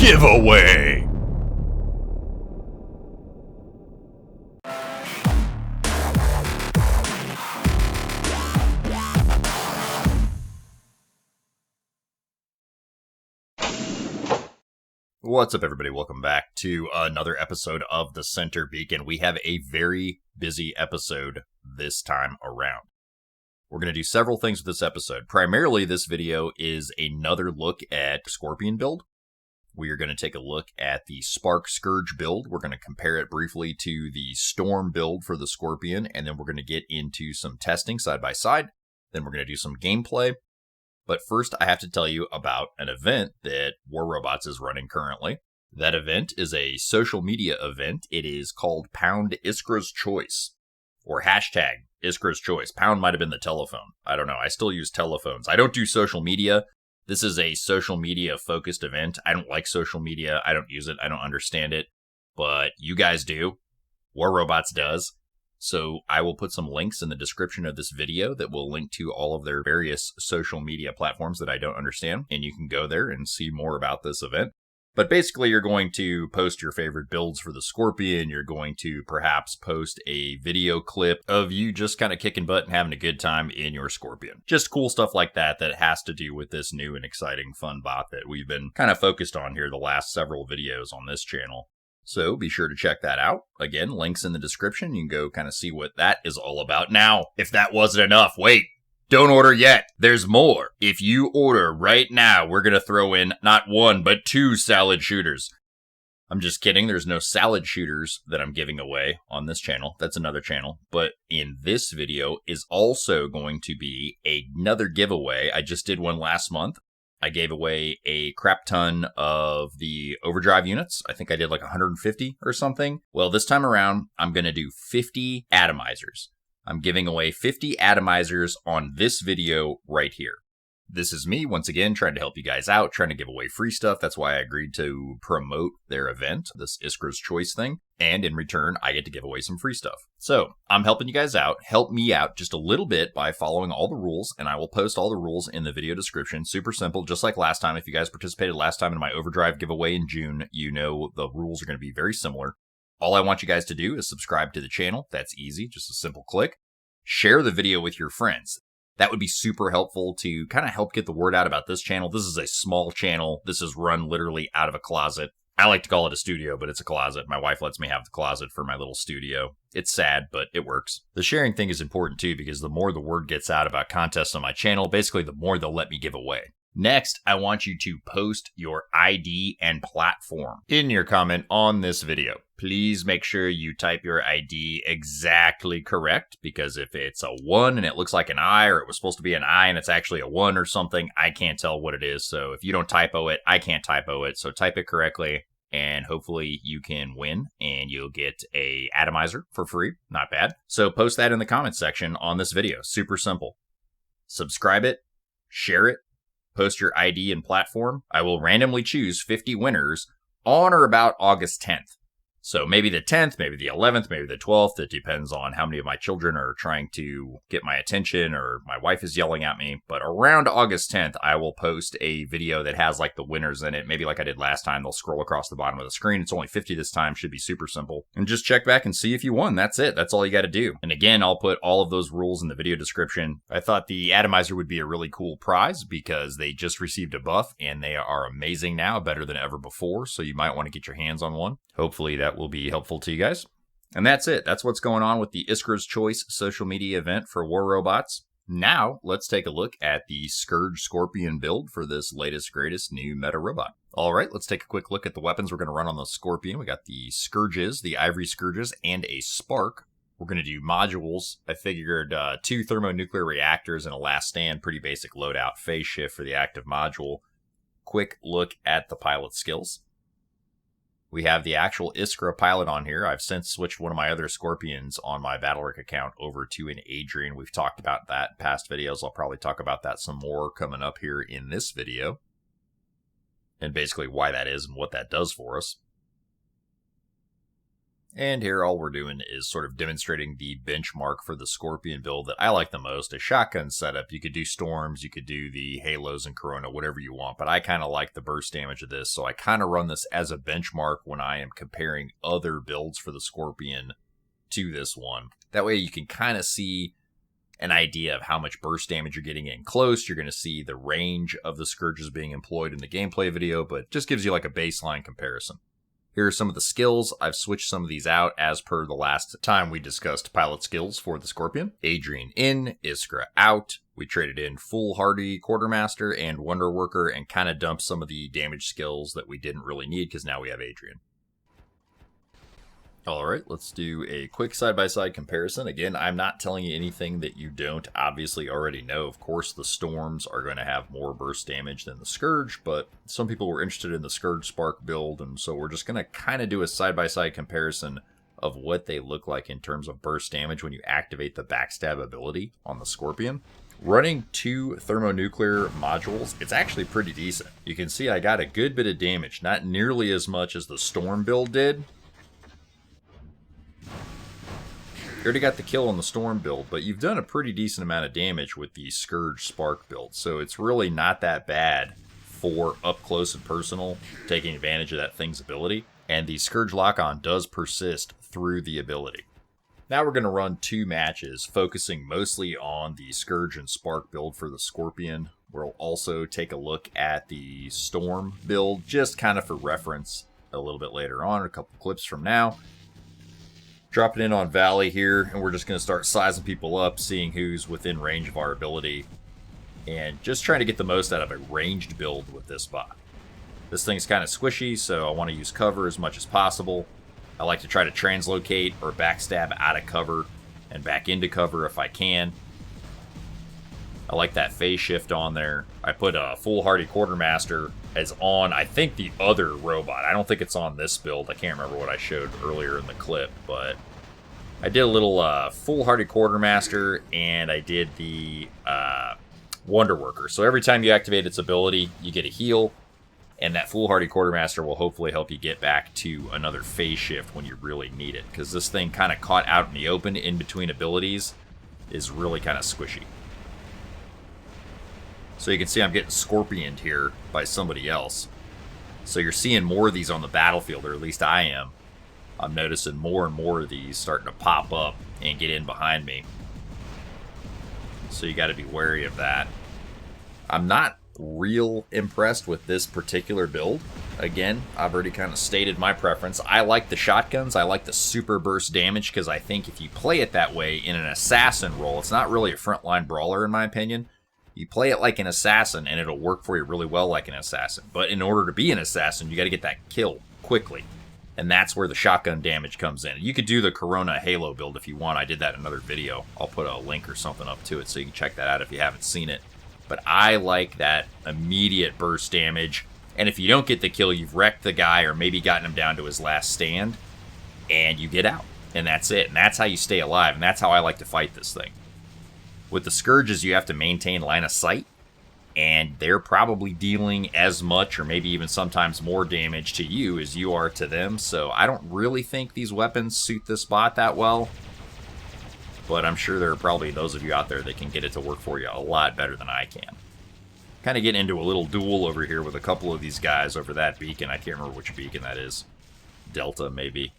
giveaway. What's up, everybody? Welcome back to another episode of the Center Beacon. We have a very busy episode this time around. We're going to do several things with this episode. Primarily, this video is another look at Scorpion build. We are going to take a look at the Spark Scourge build. We're going to compare it briefly to the Storm build for the Scorpion, and then we're going to get into some testing side by side. Then we're going to do some gameplay. But first, I have to tell you about an event that War Robots is running currently. That event is a social media event. It is called Pound Iskra's Choice, or hashtag Iskra's Choice. Pound might have been the telephone. I don't know. I still use telephones. I don't do social media. This is a social media focused event. I don't like social media. I don't use it. I don't understand it. But you guys do. War Robots does. So I will put some links in the description of this video that will link to all of their various social media platforms that I don't understand. And you can go there and see more about this event. But basically, you're going to post your favorite builds for the Scorpion. You're going to perhaps post a video clip of you just kind of kicking butt and having a good time in your Scorpion. Just cool stuff like that that has to do with this new and exciting fun bot that we've been kind of focused on here the last several videos on this channel. So be sure to check that out. Again, links in the description. You can go kind of see what that is all about. Now, if that wasn't enough, wait. Don't order yet. There's more. If you order right now, we're going to throw in not one, but 2 salad shooters. I'm just kidding. There's no salad shooters that I'm giving away on this channel. That's another channel. But in this video is also going to be another giveaway. I just did one last month. I gave away a crap ton of the overdrive units. I think I did like 150 or something. Well, this time around, I'm going to do 50 Atomizers. I'm giving away 50 Atomizers on this video right here. This is me, once again, trying to help you guys out, trying to give away free stuff. That's why I agreed to promote their event, this Iskra's Choice thing. And in return, I get to give away some free stuff. So I'm helping you guys out. Help me out just a little bit by following all the rules, and I will post all the rules in the video description. Super simple, just like last time. If you guys participated last time in my overdrive giveaway in June, you know the rules are going to be very similar. All I want you guys to do is subscribe to the channel. That's easy, just a simple click. Share the video with your friends. That would be super helpful to kind of help get the word out about this channel. This is a small channel. This is run literally out of a closet. I like to call it a studio, but it's a closet. My wife lets me have the closet for my little studio. It's sad, but it works. The sharing thing is important too, because the more the word gets out about contests on my channel, basically the more they'll let me give away. Next, I want you to post your ID and platform in your comment on this video. Please make sure you type your ID exactly correct, because if it's a 1 and it looks like an I, or it was supposed to be an I and it's actually a 1 or something, I can't tell what it is. So if you don't typo it, I can't typo it. So type it correctly, and hopefully you can win and you'll get a Atomizer for free. Not bad. So post that in the comments section on this video. Super simple. Subscribe it, share it, post your ID and platform. I will randomly choose 50 winners on or about August 10th. So maybe the 10th, maybe the 11th, maybe the 12th. It depends on how many of my children are trying to get my attention or my wife is yelling at me. But around August 10th, I will post a video that has like the winners in it. Maybe like I did last time, they'll scroll across the bottom of the screen. It's only 50 this time. Should be super simple. And just check back and see if you won. That's it. That's all you got to do. And again, I'll put all of those rules in the video description. I thought the Atomizer would be a really cool prize because they just received a buff and they are amazing now, better than ever before. So you might want to get your hands on one. Hopefully that will be helpful to you guys. And that's it. That's what's going on with the Iskra's Choice social media event for War Robots. Now, let's take a look at the Scourge Scorpion build for this latest, greatest new meta robot. All right, let's take a quick look at the weapons we're going to run on the Scorpion. We got the Scourges, the Ivory Scourges, and a Spark. We're going to do modules. I figured 2 thermonuclear reactors and a last stand, pretty basic loadout, phase shift for the active module. Quick look at the pilot skills. We have the actual Iskra pilot on here. I've since switched one of my other Scorpions on my BattleRick account over to an Adrian. We've talked about that in past videos. I'll probably talk about that some more coming up here in this video. And basically why that is and what that does for us. And here all we're doing is sort of demonstrating the benchmark for the Scorpion build that I like the most, a shotgun setup. You could do Storms, you could do the Halos and Corona, whatever you want, but I kind of like the burst damage of this, so I kind of run this as a benchmark when I am comparing other builds for the Scorpion to this one. That way you can kind of see an idea of how much burst damage you're getting in close. You're going to see the range of the Scourges being employed in the gameplay video, but just gives you like a baseline comparison. Here are some of the skills. I've switched some of these out as per the last time we discussed pilot skills for the Scorpion. Adrian in, Iskra out. We traded in Foolhardy, Quartermaster, and Wonder Worker and kind of dumped some of the damage skills that we didn't really need because now we have Adrian. Alright, let's do a quick side-by-side comparison. Again, I'm not telling you anything that you don't obviously already know. Of course, the Storms are going to have more burst damage than the Scourge, but some people were interested in the Scourge Spark build, and so we're just going to kind of do a side-by-side comparison of what they look like in terms of burst damage when you activate the Backstab ability on the Scorpion. Running 2 thermonuclear modules, it's actually pretty decent. You can see I got a good bit of damage, not nearly as much as the Storm build did. You already got the kill on the Storm build, but you've done a pretty decent amount of damage with the Scourge Spark build, so it's really not that bad for up close and personal, taking advantage of that thing's ability. And the Scourge lock-on does persist through the ability. Now we're going to run 2 matches, focusing mostly on the Scourge and Spark build for the Scorpion. We'll also take a look at the Storm build, just kind of for reference a little bit later on, a couple clips from now. Dropping in on Valley here, and we're just going to start sizing people up, seeing who's within range of our ability, and just trying to get the most out of a ranged build with this bot. This thing's kind of squishy, so I want to use cover as much as possible. I like to try to translocate or backstab out of cover and back into cover if I can. I like that phase shift on there. I put a Foolhardy Quartermaster as on, I think, the other robot. I don't think it's on this build. I can't remember what I showed earlier in the clip, but I did a little Foolhardy Quartermaster, and I did the Wonder Worker. So every time you activate its ability, you get a heal, and that Foolhardy Quartermaster will hopefully help you get back to another phase shift when you really need it, because this thing kind of caught out in the open in between abilities is really kind of squishy. So you can see I'm getting scorpioned here by somebody else. So you're seeing more of these on the battlefield, or at least I am. I'm noticing more and more of these starting to pop up and get in behind me. So you got to be wary of that. I'm not real impressed with this particular build. Again, I've already kind of stated my preference. I like the shotguns. I like the super burst damage because I think if you play it that way in an assassin role, it's not really a frontline brawler in my opinion. You play it like an assassin, and it'll work for you really well like an assassin. But in order to be an assassin, you got to get that kill quickly. And that's where the shotgun damage comes in. You could do the Corona Halo build if you want. I did that in another video. I'll put a link or something up to it so you can check that out if you haven't seen it. But I like that immediate burst damage. And if you don't get the kill, you've wrecked the guy or maybe gotten him down to his last stand. And you get out. And that's it. And that's how you stay alive. And that's how I like to fight this thing. With the Scourges, you have to maintain line of sight, and they're probably dealing as much or maybe even sometimes more damage to you as you are to them, so I don't really think these weapons suit this bot that well, but I'm sure there are probably those of you out there that can get it to work for you a lot better than I can. Kind of getting into a little duel over here with a couple of these guys over that beacon. I can't remember which beacon that is. Delta, maybe.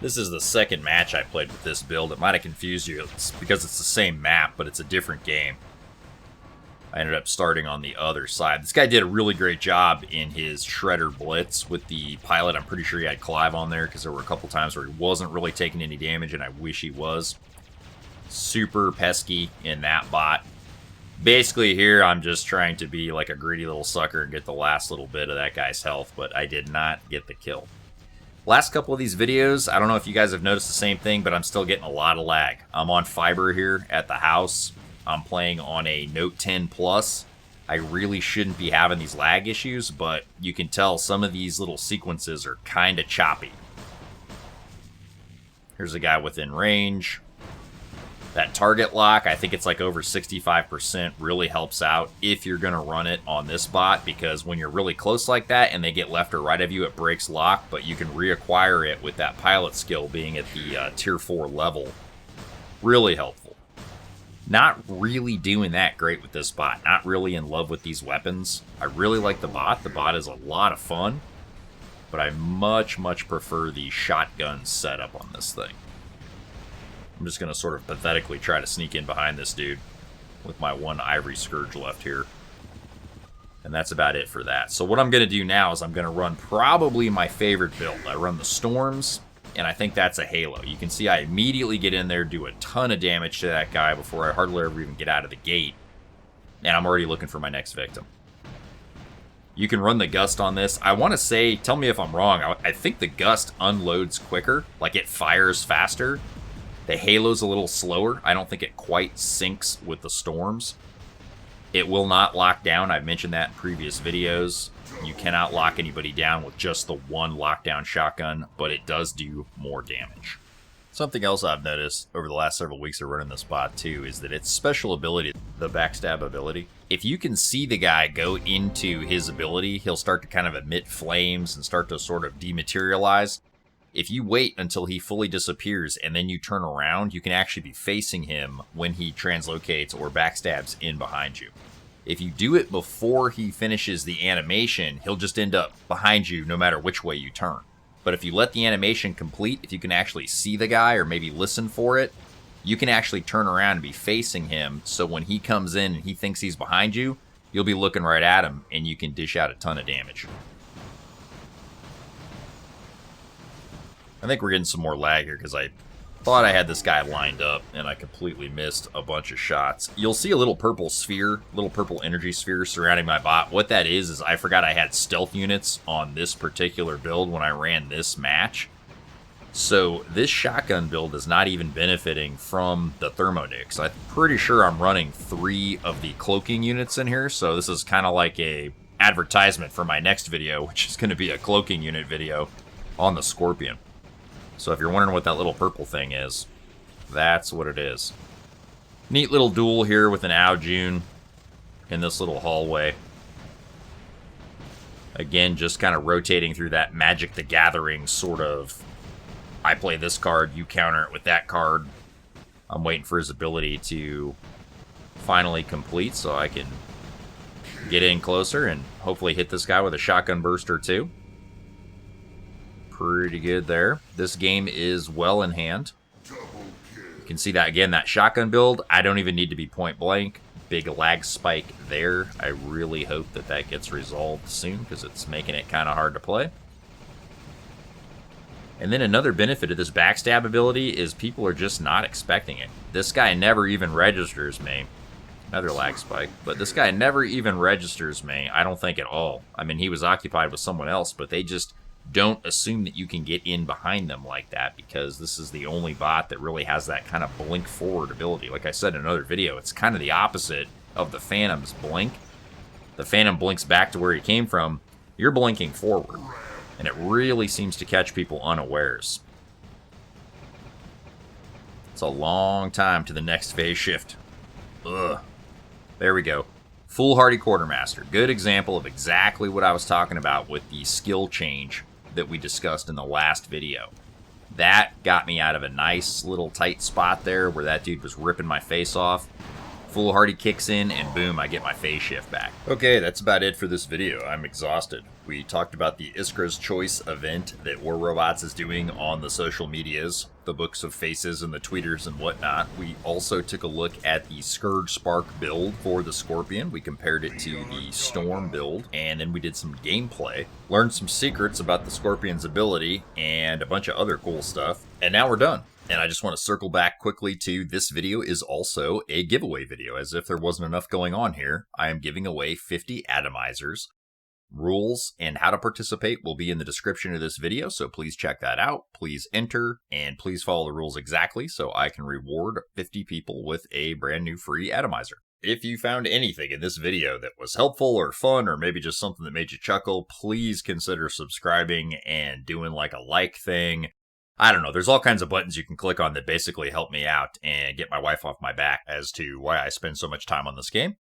This is the second match I played with this build. It might have confused you. It's because it's the same map, but it's a different game. I ended up starting on the other side. This guy did a really great job in his Shredder Blitz with the pilot. I'm pretty sure he had Clive on there because there were a couple times where he wasn't really taking any damage, and I wish he was. Super pesky in that bot. Basically here, I'm just trying to be like a greedy little sucker and get the last little bit of that guy's health, but I did not get the kill. Last couple of these videos, I don't know if you guys have noticed the same thing, but I'm still getting a lot of lag. I'm on fiber here at the house. I'm playing on a Note 10 Plus. I really shouldn't be having these lag issues, but you can tell some of these little sequences are kind of choppy. Here's a guy within range. That target lock, I think it's like over 65%, really helps out if you're going to run it on this bot, because when you're really close like that and they get left or right of you, it breaks lock, but you can reacquire it with that pilot skill being at the tier 4 level. Really helpful. Not really doing that great with this bot. Not really in love with these weapons. I really like the bot. The bot is a lot of fun, but I much, much prefer the shotgun setup on this thing. I'm just going to sort of pathetically try to sneak in behind this dude with my one Ivory Scourge left here. And that's about it for that. So what I'm going to do now is I'm going to run probably my favorite build. I run the Storms, and I think that's a Halo. You can see I immediately get in there, do a ton of damage to that guy before I hardly ever even get out of the gate. And I'm already looking for my next victim. You can run the Gust on this. I want to say, tell me if I'm wrong, I think the Gust unloads quicker, like it fires faster. The Halo's a little slower. I don't think it quite syncs with the Storms. It will not lock down. I've mentioned that in previous videos. You cannot lock anybody down with just the one lockdown shotgun, but it does do more damage. Something else I've noticed over the last several weeks of running this bot too is that its special ability, the backstab ability, if you can see the guy go into his ability, he'll start to kind of emit flames and start to sort of dematerialize. If you wait until he fully disappears and then you turn around, you can actually be facing him when he translocates or backstabs in behind you. If you do it before he finishes the animation, he'll just end up behind you no matter which way you turn. But if you let the animation complete, if you can actually see the guy or maybe listen for it, you can actually turn around and be facing him, so when he comes in and he thinks he's behind you, you'll be looking right at him and you can dish out a ton of damage. I think we're getting some more lag here because I thought I had this guy lined up and I completely missed a bunch of shots. You'll see a little purple sphere, little purple energy sphere surrounding my bot. What that is I forgot I had stealth units on this particular build when I ran this match. So this shotgun build is not even benefiting from the thermonix. I'm pretty sure I'm running 3 of the cloaking units in here, so this is kind of like a advertisement for my next video, which is going to be a cloaking unit video on the Scorpion. So if you're wondering what that little purple thing is, that's what it is. Neat little duel here with an Ao June in this little hallway. Again, just kind of rotating through that Magic the Gathering sort of, I play this card, you counter it with that card. I'm waiting for his ability to finally complete so I can get in closer and hopefully hit this guy with a shotgun burst or two. Pretty good there. This game is well in hand. You can see that again, that shotgun build. I don't even need to be point blank. Big lag spike there. I really hope that that gets resolved soon because it's making it kind of hard to play. And then another benefit of this backstab ability is people are just not expecting it. This guy never even registers me. Another lag spike. But this guy never even registers me, I don't think at all. I mean, he was occupied with someone else, but they just don't assume that you can get in behind them like that because this is the only bot that really has that kind of blink forward ability. Like I said in another video, it's kind of the opposite of the Phantom's blink. The Phantom blinks back to where he came from. You're blinking forward. And it really seems to catch people unawares. It's a long time to the next phase shift. Ugh. There we go. Foolhardy Quartermaster. Good example of exactly what I was talking about with the skill change that we discussed in the last video. That got me out of a nice little tight spot there where that dude was ripping my face off. Foolhardy kicks in and boom, I get my phase shift back. Okay, that's about it for this video. I'm exhausted. We talked about the Iskra's Choice event that War Robots is doing on the social medias, the books of faces and the tweeters and whatnot. We also took a look at the Scourge Spark build for the Scorpion. We compared it to the Storm build, and then we did some gameplay, learned some secrets about the Scorpion's ability, and a bunch of other cool stuff. And now we're done. And I just want to circle back quickly to this video is also a giveaway video. As if there wasn't enough going on here, I am giving away 50 Atomizers. Rules and how to participate will be in the description of this video, so please check that out. Please enter, and please follow the rules exactly so I can reward 50 people with a brand new free Atomizer. If you found anything in this video that was helpful or fun or maybe just something that made you chuckle, please consider subscribing and doing like a like thing. I don't know. There's all kinds of buttons you can click on that basically help me out and get my wife off my back as to why I spend so much time on this game.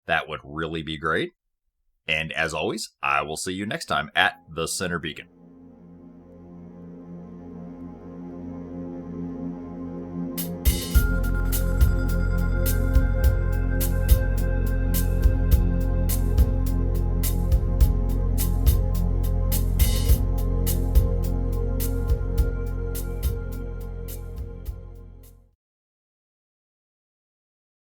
That would really be great. And as always, I will see you next time at the Center Beacon.